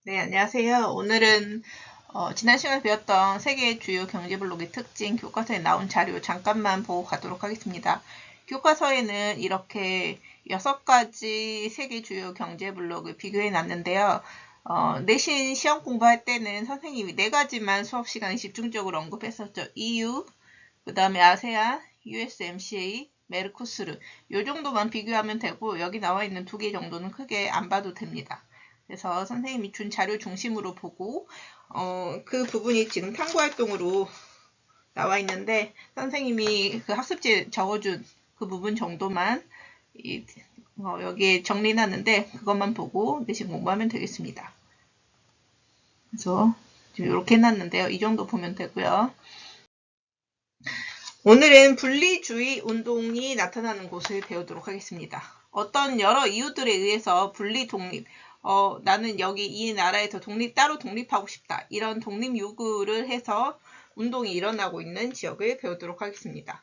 네, 안녕하세요. 오늘은 지난 시간에 배웠던 세계 주요 경제 블록의 특징 교과서에 나온 자료 잠깐만 보고 가도록 하겠습니다. 교과서에는 이렇게 6가지 세계 주요 경제 블록을 비교해 놨는데요. 내신 시험 공부할 때는 선생님이 4가지만 수업 시간에 집중적으로 언급했었죠. EU, 그 다음에 아세안, USMCA, 메르코스르. 요 정도만 비교하면 되고 여기 나와 있는 2개 정도는 크게 안 봐도 됩니다. 그래서 선생님이 준 자료 중심으로 보고 그 부분이 지금 탐구활동으로 나와 있는데 선생님이 그 학습지에 적어준 그 부분 정도만 여기에 정리해놨는데 그것만 보고 내신 공부하면 되겠습니다. 그래서 지금 이렇게 해놨는데요. 이 정도 보면 되고요. 오늘은 분리주의 운동이 나타나는 곳을 배우도록 하겠습니다. 어떤 여러 이유들에 의해서 분리 독립, 나는 여기 이 나라에서 따로 독립하고 싶다. 이런 독립 요구를 해서 운동이 일어나고 있는 지역을 배우도록 하겠습니다.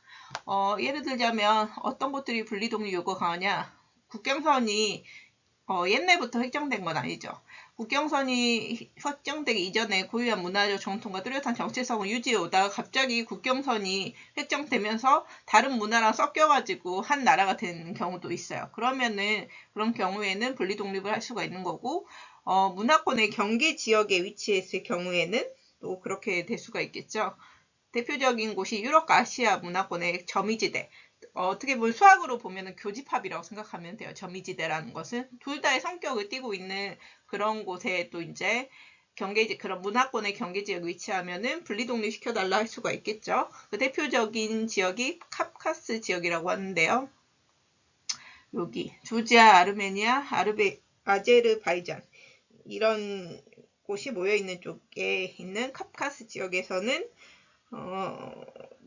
예를 들자면 어떤 것들이 분리 독립 요구가 강하냐? 국경선이 옛날부터 획정된 건 아니죠. 국경선이 획정되기 이전에 고유한 문화적 정통과 뚜렷한 정체성을 유지해 오다가 갑자기 국경선이 획정되면서 다른 문화랑 섞여가지고 한 나라가 되는 경우도 있어요. 그러면은 그런 경우에는 분리 독립을 할 수가 있는 거고 문화권의 경계 지역에 위치했을 경우에는 또 그렇게 될 수가 있겠죠. 대표적인 곳이 유럽과 아시아 문화권의 점이지대. 어떻게 보면 수학으로 보면 교집합이라고 생각하면 돼요. 점이지대라는 것은 둘 다의 성격을 띠고 있는 그런 곳에 또 이제 그런 문화권의 경계지역에 위치하면은 분리독립시켜달라 할 수가 있겠죠. 그 대표적인 지역이 카프카스 지역이라고 하는데요. 여기 조지아, 아르메니아, 아제르바이잔 이런 곳이 모여있는 쪽에 있는 카프카스 지역에서는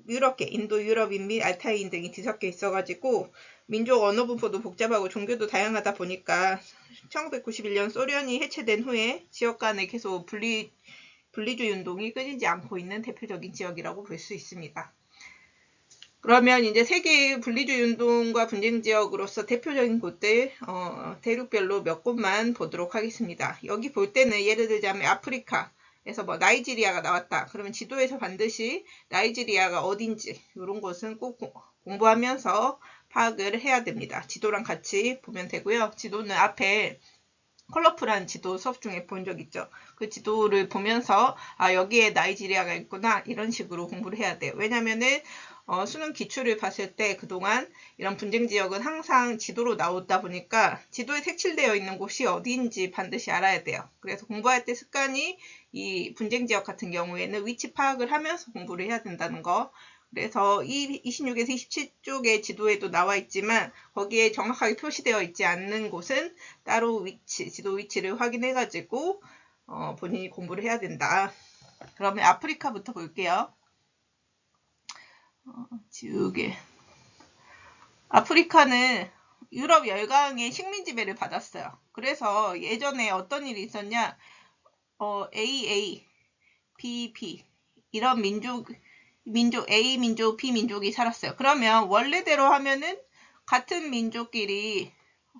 유럽계, 인도 유럽인 및 알타이인 등이 뒤섞여 있어가지고 민족 언어 분포도 복잡하고 종교도 다양하다 보니까 1991년 소련이 해체된 후에 지역 간에 계속 분리주의 운동이 끊이지 않고 있는 대표적인 지역이라고 볼 수 있습니다. 그러면 이제 세계 분리주의 운동과 분쟁 지역으로서 대표적인 곳들 대륙별로 몇 곳만 보도록 하겠습니다. 여기 볼 때는 예를 들자면 아프리카 에서 나이지리아가 나왔다. 그러면 지도에서 반드시 나이지리아가 어딘지 이런 것은 꼭 공부하면서 파악을 해야 됩니다. 지도랑 같이 보면 되고요. 지도는 앞에 컬러풀한 지도 수업 중에 본 적 있죠. 그 지도를 보면서 여기에 나이지리아가 있구나 이런 식으로 공부를 해야 돼요. 왜냐면은 수능 기출을 봤을 때 그동안 이런 분쟁 지역은 항상 지도로 나오다 보니까 지도에 색칠되어 있는 곳이 어디인지 반드시 알아야 돼요. 그래서 공부할 때 습관이 이 분쟁 지역 같은 경우에는 위치 파악을 하면서 공부를 해야 된다는 거. 그래서 이 26에서 27쪽의 지도에도 나와 있지만 거기에 정확하게 표시되어 있지 않는 곳은 따로 지도 위치를 확인해가지고 본인이 공부를 해야 된다. 그러면 아프리카부터 볼게요. 지우개. 아프리카는 유럽 열강의 식민 지배를 받았어요. 그래서 예전에 어떤 일이 있었냐? AA, BP 이런 민족 A 민족, B 민족이 살았어요. 그러면 원래대로 하면은 같은 민족끼리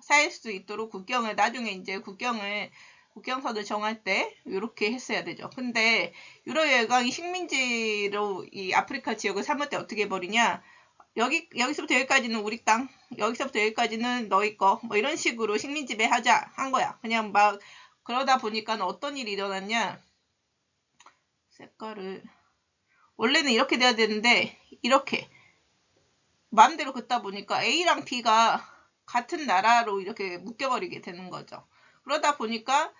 살 수 있도록 나중에 이제 국경선을 정할 때 이렇게 했어야 되죠. 근데 유럽 열강이 식민지로 이 아프리카 지역을 삼을 때 어떻게 해버리냐? 여기서부터 여기까지는 우리 땅, 여기서부터 여기까지는 너희 거, 뭐 이런 식으로 식민 지배하자 한 거야. 그냥 막 그러다 보니까 어떤 일이 일어났냐? 색깔을 원래는 이렇게 돼야 되는데 이렇게 마음대로 긋다 보니까 A랑 B가 같은 나라로 이렇게 묶여버리게 되는 거죠. 그러다 보니까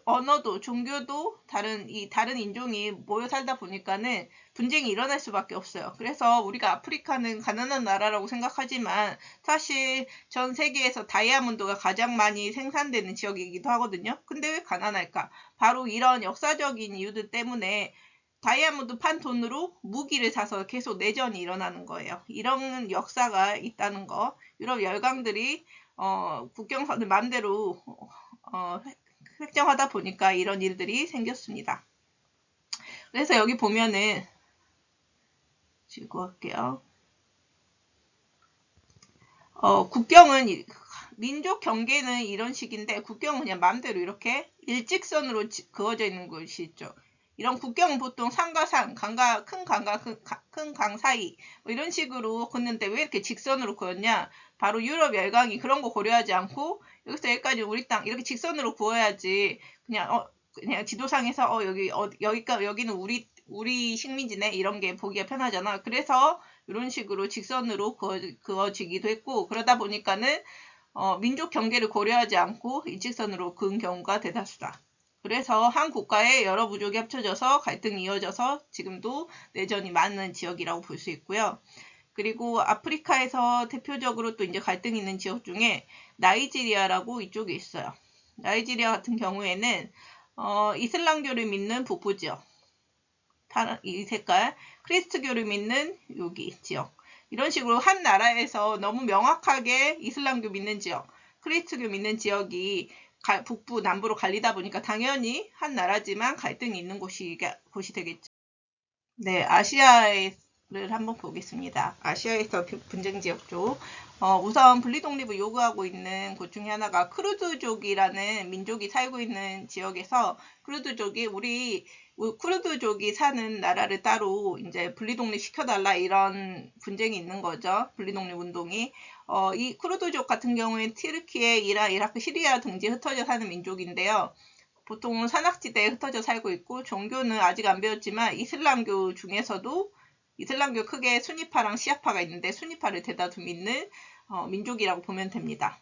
언어도 종교도 다른 인종이 모여 살다 보니까는 분쟁이 일어날 수밖에 없어요. 그래서 우리가 아프리카는 가난한 나라라고 생각하지만 사실 전 세계에서 다이아몬드가 가장 많이 생산되는 지역이기도 하거든요. 근데 왜 가난할까? 바로 이런 역사적인 이유들 때문에 다이아몬드 판 돈으로 무기를 사서 계속 내전이 일어나는 거예요. 이런 역사가 있다는 거. 유럽 열강들이 국경선을 마음대로 획정하다 보니까 이런 일들이 생겼습니다. 그래서 여기 보면은 지고 할게요. 국경은 민족 경계는 이런 식인데 국경은 그냥 마음대로 이렇게 일직선으로 그어져 있는 곳이 있죠. 이런 국경은 보통 산과 산, 강과 큰 강 사이 뭐 이런 식으로 긋는데 왜 이렇게 직선으로 그었냐? 바로 유럽 열강이 그런 거 고려하지 않고 여기서 여기까지 우리 땅 이렇게 직선으로 그어야지 그냥 지도상에서 여기는 우리 식민지네 이런 게 보기가 편하잖아. 그래서 이런 식으로 직선으로 그어지기도 했고 그러다 보니까는 민족 경계를 고려하지 않고 일직선으로 그은 경우가 대다수다. 그래서 한 국가에 여러 부족이 합쳐져서 갈등이 이어져서 지금도 내전이 많은 지역이라고 볼 수 있고요. 그리고 아프리카에서 대표적으로 또 이제 갈등이 있는 지역 중에 나이지리아라고 이쪽에 있어요. 나이지리아 같은 경우에는 이슬람교를 믿는 북부 지역, 이 색깔, 크리스트교를 믿는 여기 지역. 이런 식으로 한 나라에서 너무 명확하게 이슬람교 믿는 지역, 크리스트교 믿는 지역이 북부, 남부로 갈리다 보니까 당연히 한 나라지만 갈등이 있는 곳이 되겠죠. 네, 아시아를 한번 보겠습니다. 아시아에서 분쟁 지역 쪽. 우선 분리독립을 요구하고 있는 곳 중에 하나가 쿠르드족이라는 민족이 살고 있는 지역에서 쿠르드족이 사는 나라를 따로 이제 분리독립 시켜달라 이런 분쟁이 있는 거죠. 분리독립 운동이. 이 쿠르드족 같은 경우에는 튀르키예, 이란, 이라크, 시리아 등지에 흩어져 사는 민족인데요. 보통은 산악지대에 흩어져 살고 있고 종교는 아직 안 배웠지만 이슬람교 중에서도 이슬람교 크게 수니파랑 시아파가 있는데 수니파를 대다수 믿는 민족이라고 보면 됩니다.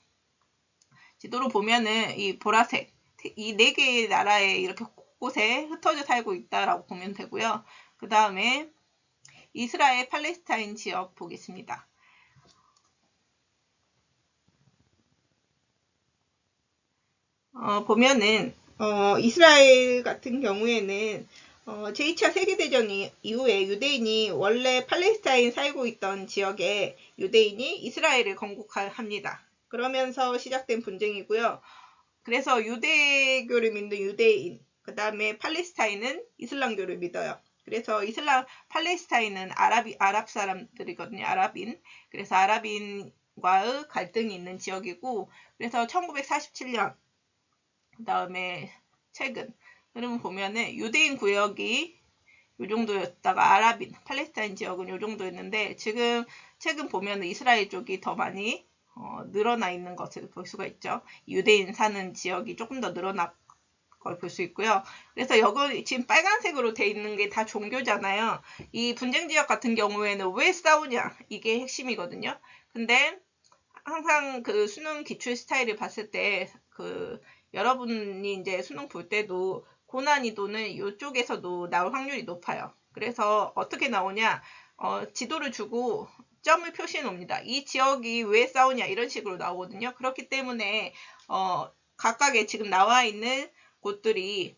지도로 보면은 이 보라색 이 4개의 나라에 이렇게 곳곳에 흩어져 살고 있다라고 보면 되고요. 그 다음에 이스라엘 팔레스타인 지역 보겠습니다. 보면은 이스라엘 같은 경우에는 제2차 세계대전 이후에 유대인이 원래 팔레스타인 살고 있던 지역에 유대인이 이스라엘을 건국합니다. 그러면서 시작된 분쟁이고요. 그래서 유대교를 믿는 유대인, 그 다음에 팔레스타인은 이슬람교를 믿어요. 그래서 팔레스타인은 아랍 사람들이거든요. 아랍인. 그래서 아랍인과의 갈등이 있는 지역이고, 그래서 1947년, 그 다음에 최근 흐름을 보면은 유대인 구역이 요 정도였다가 아랍인, 팔레스타인 지역은 요 정도였는데 지금 최근 보면은 이스라엘 쪽이 더 많이 늘어나 있는 것을 볼 수가 있죠. 유대인 사는 지역이 조금 더 늘어난 걸 볼 수 있고요. 그래서 여기 지금 빨간색으로 돼 있는 게 다 종교잖아요. 이 분쟁 지역 같은 경우에는 왜 싸우냐 이게 핵심이거든요. 근데 항상 그 수능 기출 스타일을 봤을 때 여러분이 이제 수능 볼 때도 고난이도는 이쪽에서도 나올 확률이 높아요. 그래서 어떻게 나오냐? 지도를 주고 점을 표시해 놓습니다. 이 지역이 왜 싸우냐 이런 식으로 나오거든요. 그렇기 때문에 각각의 지금 나와 있는 곳들이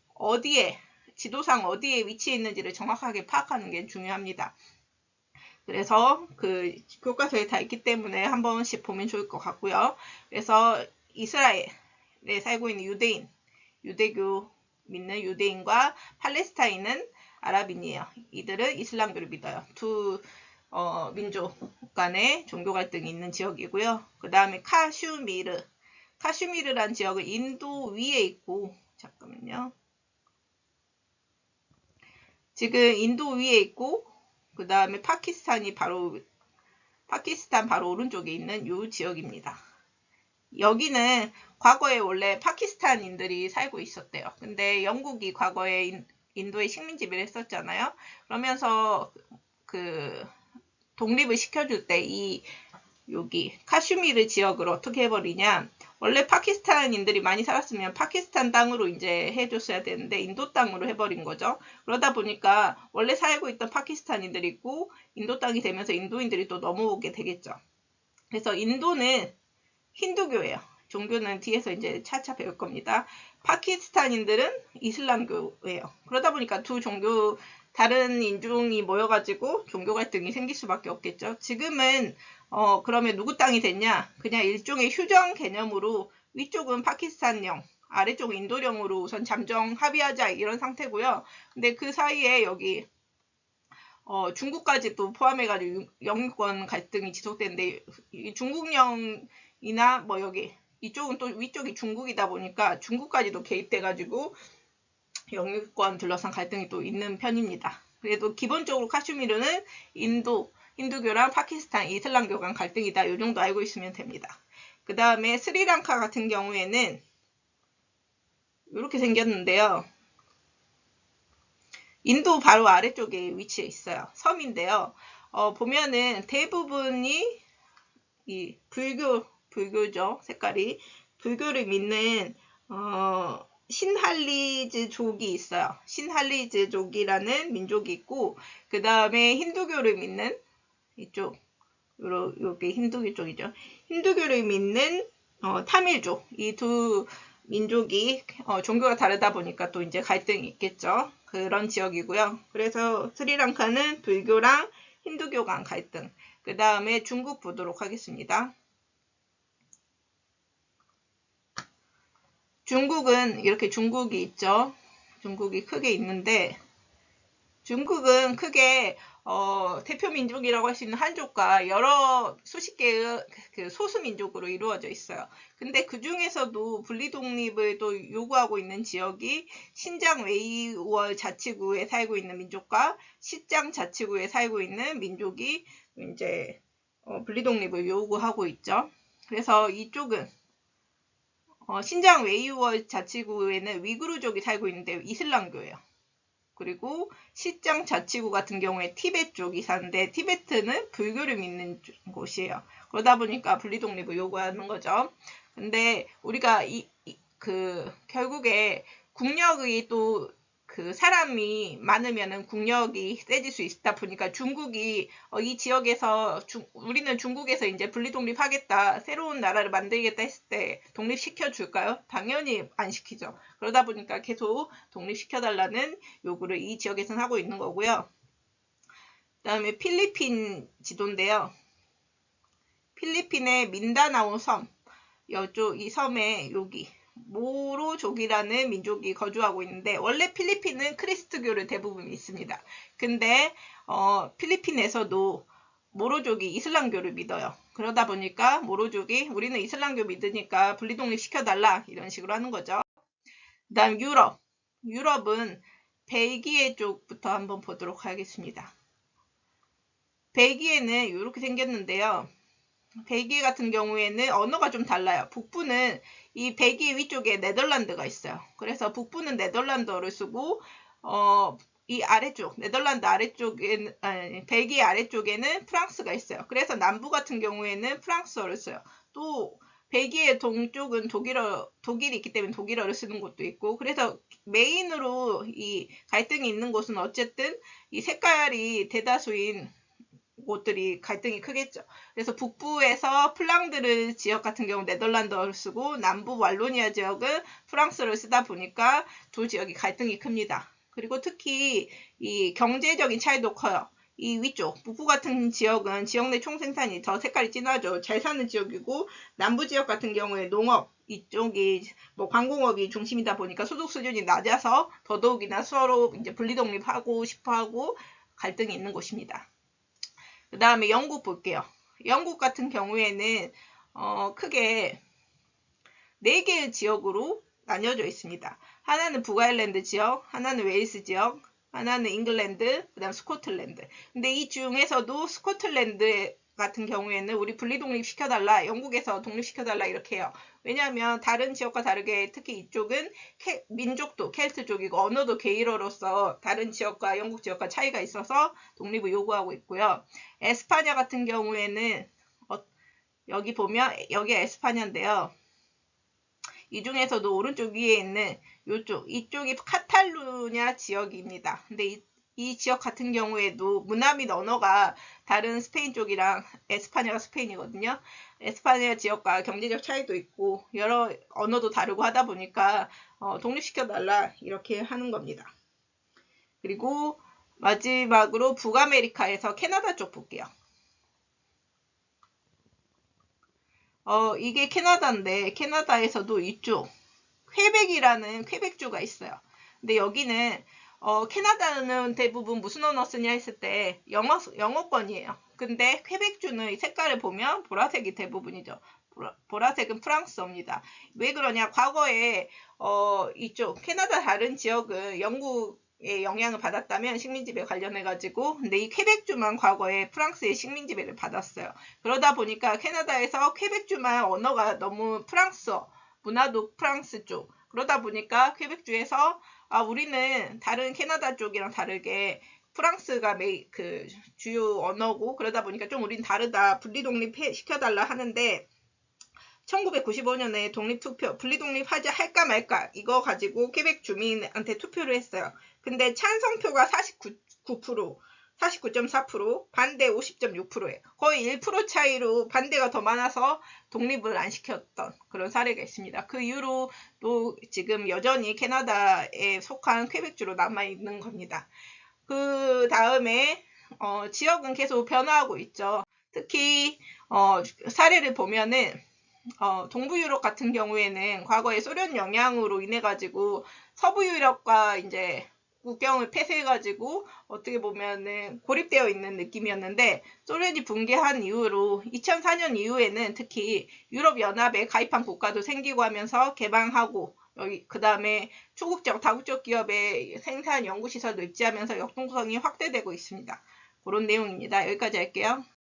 지도상 어디에 위치해 있는지를 정확하게 파악하는 게 중요합니다. 그래서 교과서에 다 있기 때문에 한 번씩 보면 좋을 것 같고요. 그래서 이스라엘에 살고 있는 유대교 믿는 유대인과 팔레스타인은 아랍인이에요. 이들은 이슬람교를 믿어요. 두 민족 간의 종교 갈등이 있는 지역이고요. 그 다음에 카슈미르란 지역은 인도 위에 있고, 잠깐만요. 지금 인도 위에 있고, 그 다음에 파키스탄 바로 오른쪽에 있는 이 지역입니다. 여기는 과거에 원래 파키스탄인들이 살고 있었대요. 근데 영국이 과거에 인도에 식민지배를 했었잖아요. 그러면서 독립을 시켜줄 때 여기 카슈미르 지역을 어떻게 해버리냐. 원래 파키스탄인들이 많이 살았으면 파키스탄 땅으로 이제 해줬어야 되는데 인도 땅으로 해버린 거죠. 그러다 보니까 원래 살고 있던 파키스탄인들이 있고 인도 땅이 되면서 인도인들이 또 넘어오게 되겠죠. 그래서 인도는 힌두교예요. 종교는 뒤에서 이제 차차 배울 겁니다. 파키스탄인들은 이슬람교예요. 그러다 보니까 두 종교 다른 인종이 모여가지고 종교 갈등이 생길 수밖에 없겠죠. 지금은 그러면 누구 땅이 됐냐? 그냥 일종의 휴전 개념으로 위쪽은 파키스탄령, 아래쪽은 인도령으로 우선 잠정 합의하자 이런 상태고요. 근데 그 사이에 여기 중국까지 또 포함해가지고 영유권 갈등이 지속되는데 중국령이나 여기 이쪽은 또 위쪽이 중국이다 보니까 중국까지도 개입돼가지고 영유권 둘러싼 갈등이 또 있는 편입니다. 그래도 기본적으로 카슈미르는 힌두교랑 파키스탄 이슬람교 간 갈등이다. 이 정도 알고 있으면 됩니다. 그 다음에 스리랑카 같은 경우에는 이렇게 생겼는데요. 인도 바로 아래쪽에 위치해 있어요. 섬인데요. 보면은 대부분이 이 불교죠. 색깔이. 불교를 믿는, 신할리즈족이 있어요. 신할리즈족이라는 민족이 있고, 그 다음에 힌두교를 믿는, 이쪽, 요게 힌두교 쪽이죠. 힌두교를 믿는, 타밀족. 이 두 민족이, 종교가 다르다 보니까 또 이제 갈등이 있겠죠. 그런 지역이고요. 그래서 스리랑카는 불교랑 힌두교 간 갈등. 그 다음에 중국 보도록 하겠습니다. 중국은 이렇게 중국이 있죠. 중국이 크게 있는데 중국은 크게 대표 민족이라고 할 수 있는 한족과 여러 수십 개의 그 소수 민족으로 이루어져 있어요. 근데 그 중에서도 분리 독립을 또 요구하고 있는 지역이 신장 웨이워 자치구에 살고 있는 민족과 시장 자치구에 살고 있는 민족이 이제 분리 독립을 요구하고 있죠. 그래서 이쪽은 신장 웨이워 자치구에는 위구르족이 살고 있는데 이슬람교예요. 그리고 시장 자치구 같은 경우에 티베트 쪽이 사는데 티베트는 불교를 믿는 곳이에요. 그러다 보니까 분리 독립을 요구하는 거죠. 근데 우리가 결국에 국력이 또 그 사람이 많으면은 국력이 세질 수 있다 보니까 중국이 이 지역에서 우리는 중국에서 이제 분리 독립하겠다, 새로운 나라를 만들겠다 했을 때 독립시켜 줄까요? 당연히 안 시키죠. 그러다 보니까 계속 독립시켜 달라는 요구를 이 지역에서는 하고 있는 거고요. 그다음에 필리핀 지도인데요. 필리핀의 민다나오 섬, 이 섬에 여기 모로족이라는 민족이 거주하고 있는데 원래 필리핀은 크리스트교를 대부분 믿습니다. 근데 필리핀에서도 모로족이 이슬람교를 믿어요. 그러다 보니까 모로족이 우리는 이슬람교 믿으니까 분리독립 시켜달라 이런 식으로 하는 거죠. 그 다음 유럽은 벨기에 쪽부터 한번 보도록 하겠습니다. 벨기에는 이렇게 생겼는데요. 벨기에 같은 경우에는 언어가 좀 달라요. 북부는 이 벨기에 위쪽에 네덜란드가 있어요. 그래서 북부는 네덜란드어를 쓰고 이 아래쪽 네덜란드 아래쪽에는 벨기에 아래쪽에는 프랑스가 있어요. 그래서 남부 같은 경우에는 프랑스어를 써요. 또 벨기에 동쪽은 독일이 있기 때문에 독일어를 쓰는 곳도 있고 그래서 메인으로 이 갈등이 있는 곳은 어쨌든 이 색깔이 대다수인 곳들이 갈등이 크겠죠. 그래서 북부에서 플랑드르 지역 같은 경우 네덜란드어를 쓰고 남부 왈로니아 지역은 프랑스어를 쓰다 보니까 두 지역이 갈등이 큽니다. 그리고 특히 이 경제적인 차이도 커요. 이 위쪽 북부 같은 지역은 지역 내 총생산이 더 색깔이 진하죠. 잘 사는 지역이고 남부 지역 같은 경우에 농업 이쪽이 관공업이 중심이다 보니까 소득 수준이 낮아서 더더욱이나 서로 이제 분리독립하고 싶어하고 갈등이 있는 곳입니다. 그 다음에 영국 볼게요. 영국 같은 경우에는 크게 4개의 지역으로 나뉘어져 있습니다. 하나는 북아일랜드 지역, 하나는 웨일스 지역, 하나는 잉글랜드, 그 다음 스코틀랜드. 근데 이 중에서도 스코틀랜드 같은 경우에는 우리 분리독립 시켜달라, 영국에서 독립시켜달라 이렇게 해요. 왜냐하면 다른 지역과 다르게 특히 이쪽은 민족도 켈트족이고 언어도 게일어로서 다른 지역과 영국 지역과 차이가 있어서 독립을 요구하고 있고요. 에스파냐 같은 경우에는 여기 보면 여기가 에스파냐인데요. 이 중에서도 오른쪽 위에 있는 이쪽이 카탈루냐 지역입니다. 근데 이 지역 같은 경우에도 문화 및 언어가 다른 스페인 쪽이랑 에스파냐가 스페인이거든요. 에스파냐 지역과 경제적 차이도 있고 여러 언어도 다르고 하다 보니까 독립시켜달라 이렇게 하는 겁니다. 그리고 마지막으로 북아메리카에서 캐나다 쪽 볼게요. 이게 캐나다인데 캐나다에서도 이쪽 퀘벡주가 있어요. 근데 여기는 캐나다는 대부분 무슨 언어 쓰냐 했을 때 영어권이에요. 근데 퀘벡주는 색깔을 보면 보라색이 대부분이죠. 보라색은 프랑스어입니다. 왜 그러냐? 과거에 이쪽 캐나다 다른 지역은 영국의 영향을 받았다면 식민지배 관련해 가지고, 근데 이 퀘벡주만 과거에 프랑스의 식민지배를 받았어요. 그러다 보니까 캐나다에서 퀘벡주만 언어가 너무 프랑스어, 문화도 프랑스 쪽. 그러다 보니까 퀘벡주에서 우리는 다른 캐나다 쪽이랑 다르게 프랑스가 그 주요 언어고, 그러다 보니까 좀 우린 다르다, 분리 독립시켜달라 하는데 1995년에 독립투표, 분리독립하자 할까 말까 이거 가지고 퀘벡 주민한테 투표를 했어요. 근데 찬성표가 49%, 49.4%, 반대 50.6%예요. 거의 1% 차이로 반대가 더 많아서 독립을 안 시켰던 그런 사례가 있습니다. 그 이후로 또 지금 여전히 캐나다에 속한 퀘벡주로 남아있는 겁니다. 그 다음에 지역은 계속 변화하고 있죠. 특히 사례를 보면은 동부 유럽 같은 경우에는 과거에 소련 영향으로 인해 가지고 서부 유럽과 이제 국경을 폐쇄해 가지고 어떻게 보면은 고립되어 있는 느낌이었는데, 소련이 붕괴한 이후로 2004년 이후에는 특히 유럽 연합에 가입한 국가도 생기고 하면서 개방하고, 여기 그 다음에 초국적 다국적 기업의 생산 연구시설도 입지하면서 역동성이 확대되고 있습니다. 그런 내용입니다. 여기까지 할게요.